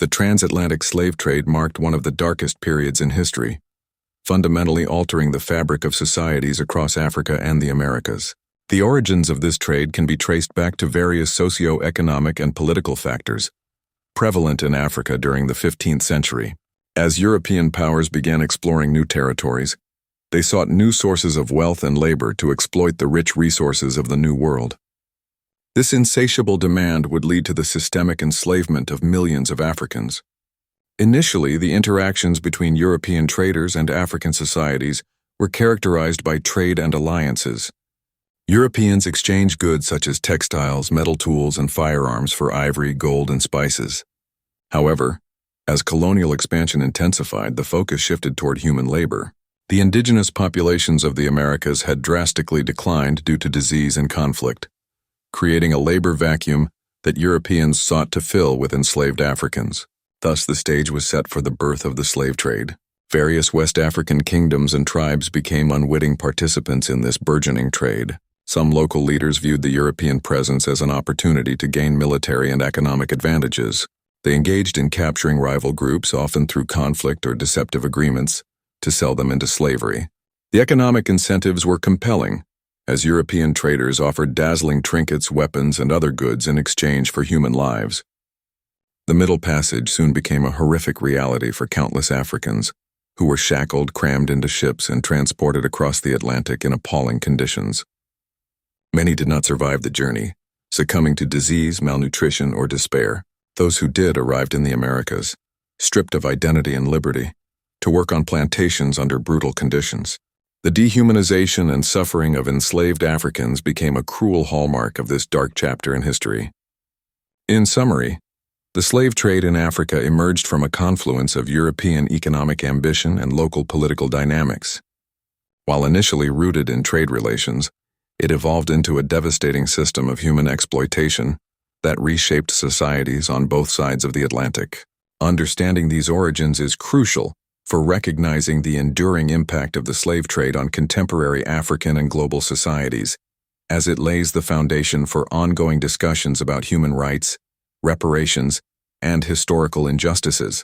The transatlantic slave trade marked one of the darkest periods in history, fundamentally altering the fabric of societies across Africa and the Americas. The origins of this trade can be traced back to various socio-economic and political factors, prevalent in Africa during the 15th century. As European powers began exploring new territories, they sought new sources of wealth and labor to exploit the rich resources of the New World. This insatiable demand would lead to the systemic enslavement of millions of Africans. Initially, the interactions between European traders and African societies were characterized by trade and alliances. Europeans exchanged goods such as textiles, metal tools, and firearms for ivory, gold, and spices. However, as colonial expansion intensified, the focus shifted toward human labor. The indigenous populations of the Americas had drastically declined due to disease and conflict, creating a labor vacuum that Europeans sought to fill with enslaved Africans. Thus, the stage was set for the birth of the slave trade. Various West African kingdoms and tribes became unwitting participants in this burgeoning trade. Some local leaders viewed the European presence as an opportunity to gain military and economic advantages. They engaged in capturing rival groups, often through conflict or deceptive agreements, to sell them into slavery. The economic incentives were compelling, as European traders offered dazzling trinkets, weapons, and other goods in exchange for human lives. The Middle Passage soon became a horrific reality for countless Africans, who were shackled, crammed into ships, and transported across the Atlantic in appalling conditions. Many did not survive the journey, succumbing to disease, malnutrition, or despair. Those who did arrived in the Americas, stripped of identity and liberty, to work on plantations under brutal conditions. The dehumanization and suffering of enslaved Africans became a cruel hallmark of this dark chapter in history. In summary, the slave trade in Africa emerged from a confluence of European economic ambition and local political dynamics. While initially rooted in trade relations, it evolved into a devastating system of human exploitation that reshaped societies on both sides of the Atlantic. Understanding these origins is crucial for recognizing the enduring impact of the slave trade on contemporary African and global societies, as it lays the foundation for ongoing discussions about human rights, reparations, and historical injustices.